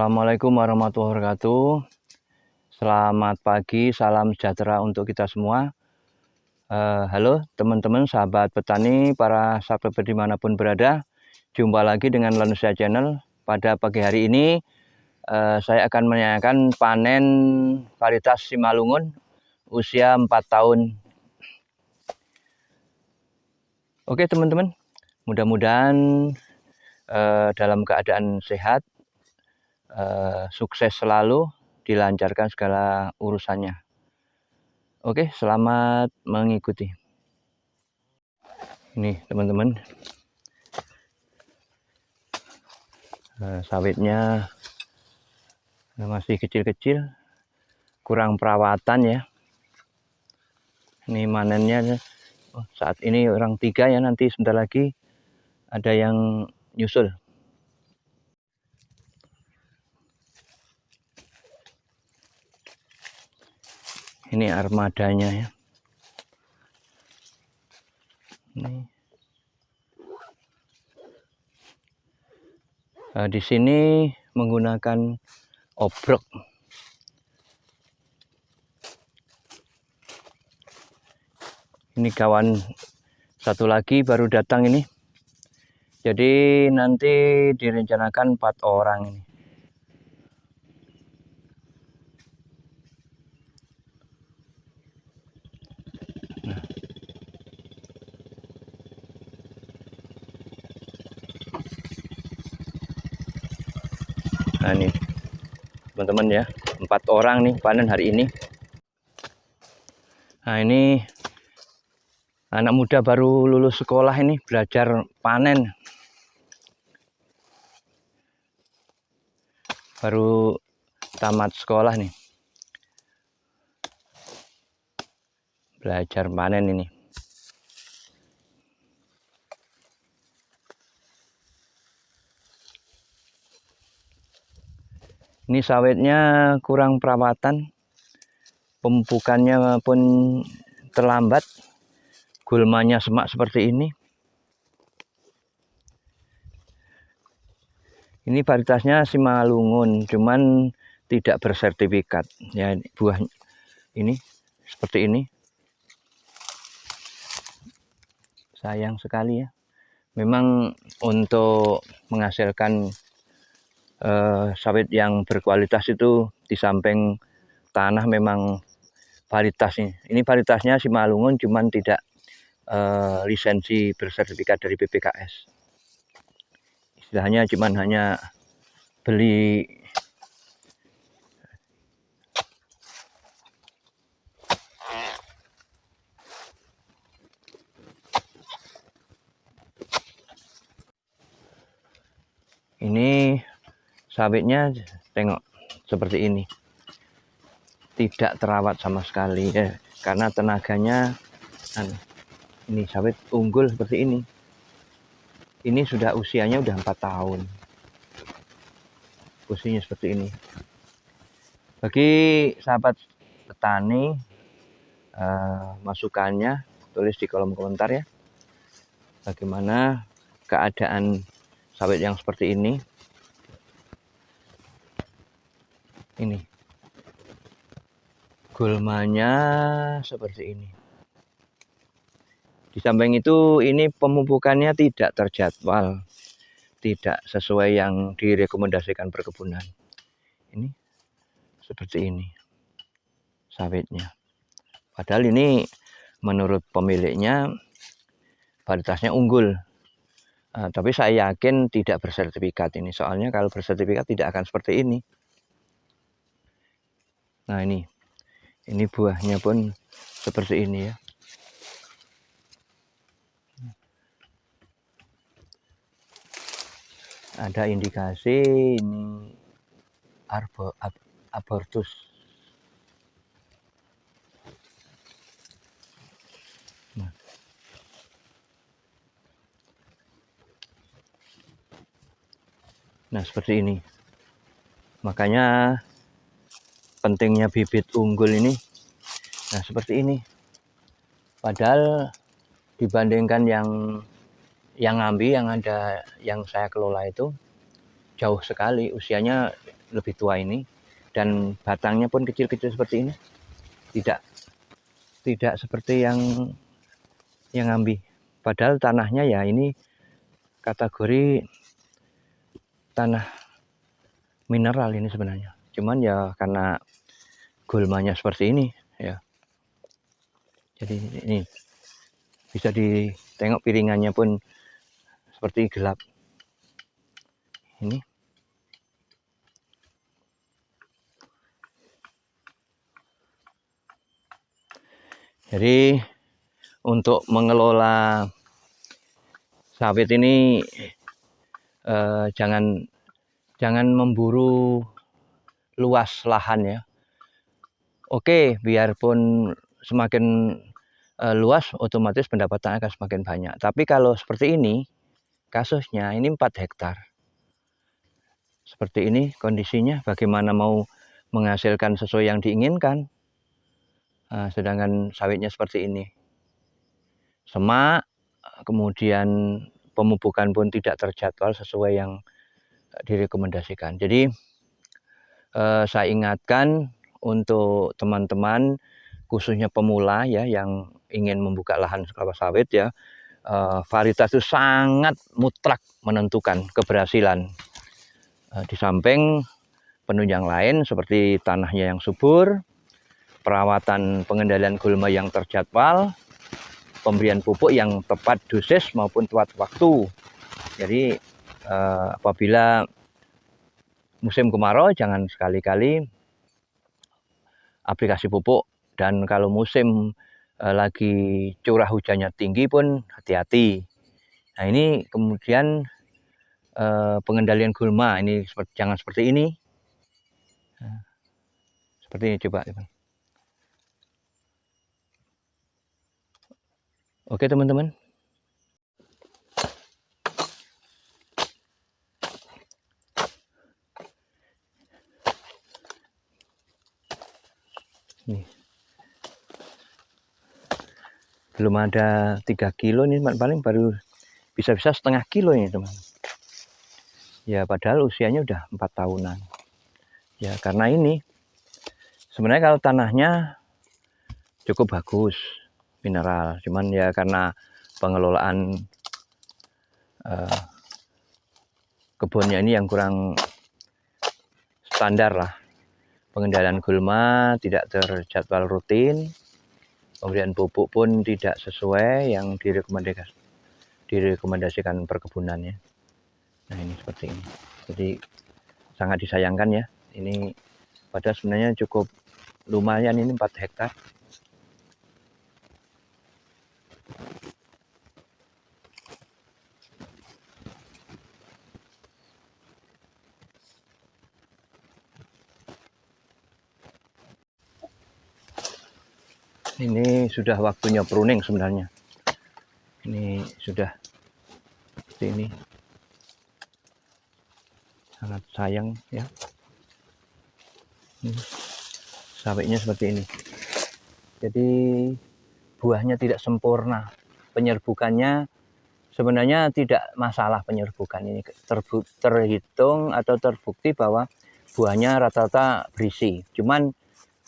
Assalamualaikum warahmatullahi wabarakatuh. Selamat pagi, salam sejahtera untuk kita semua. Halo teman-teman, sahabat petani, para subscriber dimanapun berada. Jumpa lagi dengan Lanusia Channel. Pada pagi hari ini, saya akan menanyakan panen varietas Simalungun usia 4 tahun. Oke teman-teman, mudah-mudahan dalam keadaan sehat, sukses selalu, dilancarkan segala urusannya. Oke, selamat mengikuti. Ini teman-teman, sawitnya masih kecil-kecil, kurang perawatan ya. Ini manennya saat ini orang 3 ya, nanti sebentar lagi ada yang nyusul. Ini armadanya ya. Ini. Di sini menggunakan obrok. Ini kawan satu lagi baru datang ini. Jadi nanti direncanakan 4 orang ini. Nah ini teman-teman ya, 4 orang nih panen hari ini. Nah ini anak muda baru lulus sekolah ini, belajar panen. Baru tamat sekolah nih. Belajar panen ini. Ini sawitnya kurang perawatan, pemupukannya pun terlambat, gulmanya semak seperti ini. Ini varietasnya Simalungun, cuman tidak bersertifikat. Ya, buah ini seperti ini. Sayang sekali ya. Memang untuk menghasilkan sawit yang berkualitas itu di samping tanah memang varietasnya. Ini varietasnya Simalungun, cuman tidak lisensi bersertifikat dari BPKS. Istilahnya cuman hanya beli ini sawitnya, tengok seperti ini, tidak terawat sama sekali ya, karena tenaganya ini sawit unggul seperti ini. Ini sudah usianya udah 4 tahun. Posisinya seperti ini. Bagi sahabat petani, masukannya tulis di kolom komentar ya. Bagaimana keadaan sawit yang seperti ini. Ini gulmanya seperti ini. Di samping itu ini pemupukannya tidak terjadwal, tidak sesuai yang direkomendasikan perkebunan. Ini seperti ini sawitnya. Padahal ini menurut pemiliknya varietasnya unggul. Tapi saya yakin tidak bersertifikat ini. Soalnya kalau bersertifikat tidak akan seperti ini. Nah ini buahnya pun seperti ini ya. Ada indikasi ini abortus. Nah seperti ini. Makanya pentingnya bibit unggul ini. Nah seperti ini. Padahal dibandingkan yang ngambil, yang ada yang saya kelola itu jauh sekali, usianya lebih tua ini, dan batangnya pun kecil-kecil seperti ini, tidak seperti yang ambi. Padahal tanahnya ya ini kategori tanah mineral ini sebenarnya. Cuman ya karena gulmanya seperti ini ya. Jadi ini bisa ditengok piringannya pun seperti gelap. Ini. Jadi untuk mengelola sawit ini jangan memburu luas lahan ya. Oke, biarpun semakin luas otomatis pendapatan akan semakin banyak. Tapi kalau seperti ini kasusnya ini 4 hektar. Seperti ini kondisinya, bagaimana mau menghasilkan sesuai yang diinginkan. Sedangkan sawitnya seperti ini. Semak, kemudian pemupukan pun tidak terjadwal sesuai yang direkomendasikan. Jadi saya ingatkan untuk teman-teman khususnya pemula ya yang ingin membuka lahan kelapa sawit ya, varietas itu sangat mutlak menentukan keberhasilan. Di samping penunjang lain seperti tanahnya yang subur, perawatan pengendalian gulma yang terjadwal, pemberian pupuk yang tepat dosis maupun tepat waktu. Jadi apabila musim kemarau jangan sekali-kali aplikasi pupuk, dan kalau musim lagi curah hujannya tinggi pun hati-hati. Nah ini kemudian pengendalian gulma ini jangan seperti ini. Nah, seperti ini coba teman. Oke teman-teman. Nih. Belum ada 3 kilo nih, paling baru bisa-bisa setengah kilo ini teman. Ya padahal usianya udah 4 tahunan. Ya karena ini sebenarnya kalau tanahnya cukup bagus, mineral. Cuman ya karena pengelolaan kebunnya ini yang kurang standar lah. Pengendalian gulma tidak terjadwal rutin. Pemberian pupuk pun tidak sesuai yang direkomendasikan perkebunannya. Nah ini seperti ini. Jadi sangat disayangkan ya. Ini padahal sebenarnya cukup lumayan, ini 4 hektar. Ini sudah waktunya pruning sebenarnya. Ini sudah seperti ini. Sangat sayang ya. Sawitnya seperti ini. Jadi buahnya tidak sempurna. Penyerbukannya sebenarnya tidak masalah, penyerbukan ini terhitung atau terbukti bahwa buahnya rata-rata berisi. Cuman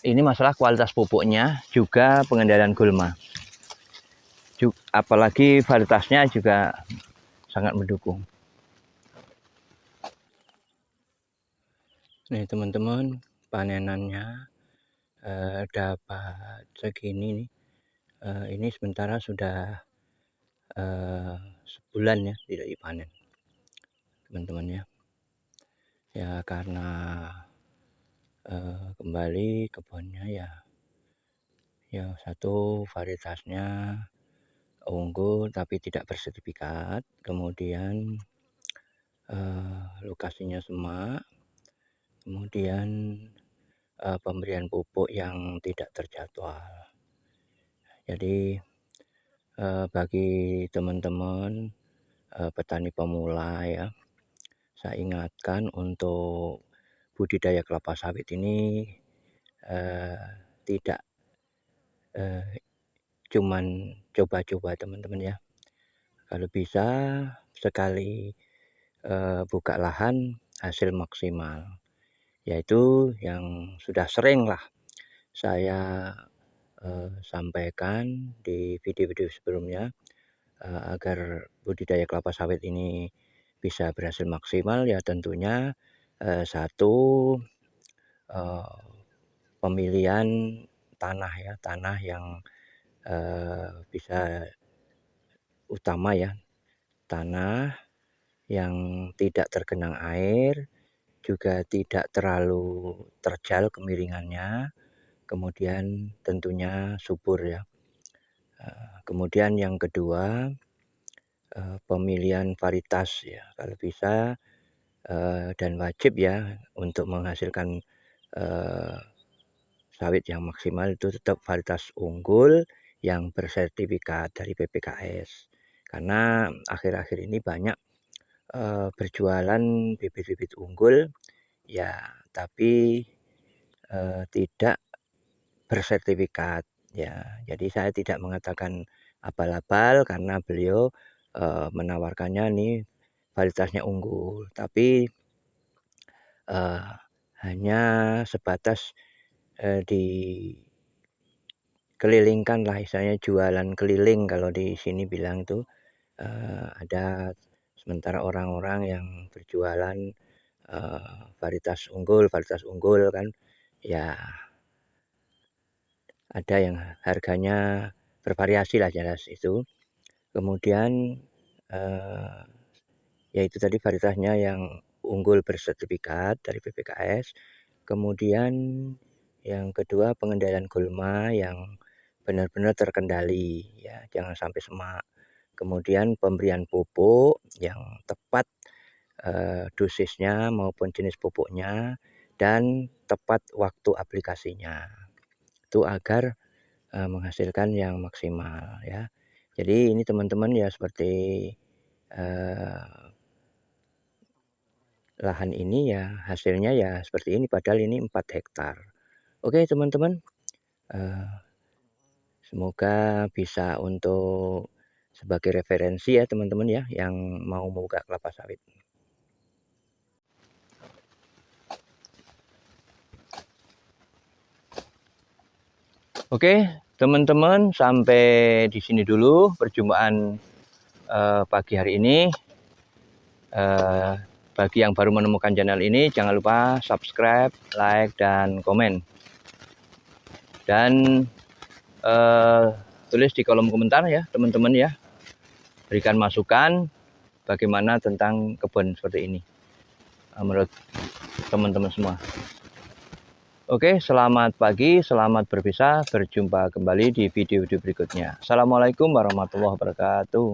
ini masalah kualitas pupuknya juga pengendalian gulma. Apalagi varietasnya juga sangat mendukung. Nih teman-teman, panenannya dapat segini nih. Ini sementara sudah sebulan ya tidak dipanen teman-teman ya. Ya karena kembali kebunnya ya satu varietasnya unggul tapi tidak bersertifikat, kemudian lokasinya semak, kemudian pemberian pupuk yang tidak terjadwal. Jadi bagi teman-teman petani pemula ya, saya ingatkan untuk budidaya kelapa sawit ini tidak cuman coba-coba teman-teman ya. Kalau bisa sekali buka lahan hasil maksimal. yaitu yang sudah sering lah saya sampaikan di video-video sebelumnya, agar budidaya kelapa sawit ini bisa berhasil maksimal, ya tentunya satu, pemilihan tanah ya, tanah yang bisa utama ya, tanah yang tidak tergenang air, juga tidak terlalu terjal kemiringannya, kemudian tentunya subur ya. Kemudian yang kedua, pemilihan varietas ya, kalau bisa dan wajib ya untuk menghasilkan sawit yang maksimal itu tetap varietas unggul yang bersertifikat dari BPKS. Karena akhir-akhir ini banyak berjualan bibit-bibit unggul ya, tapi tidak bersertifikat ya. Jadi saya tidak mengatakan abal-abal karena beliau menawarkannya nih varietasnya unggul, tapi hanya sebatas dikelilingkan lah, istilahnya jualan keliling kalau di sini bilang tuh. Ada sementara orang-orang yang berjualan varietas unggul kan ya, ada yang harganya bervariasi lah jelas itu. Kemudian yaitu tadi varietasnya yang unggul bersertifikat dari BPKS. Kemudian yang kedua, pengendalian gulma yang benar-benar terkendali ya, jangan sampai semak. Kemudian pemberian pupuk yang tepat, dosisnya maupun jenis pupuknya, dan tepat waktu aplikasinya. Itu agar menghasilkan yang maksimal ya. Jadi ini teman-teman ya, seperti lahan ini ya hasilnya ya seperti ini, padahal ini 4 hektar. Oke teman-teman, semoga bisa untuk sebagai referensi ya teman-teman ya, yang mau membuka kelapa sawit. Oke teman-teman, sampai di sini dulu perjumpaan pagi hari ini. Bagi yang baru menemukan channel ini, jangan lupa subscribe, like, dan komen. Dan tulis di kolom komentar ya teman-teman ya, berikan masukan bagaimana tentang kebun seperti ini menurut teman-teman semua. Oke, selamat pagi, selamat berpisah, berjumpa kembali di video-video berikutnya. Assalamualaikum warahmatullahi wabarakatuh.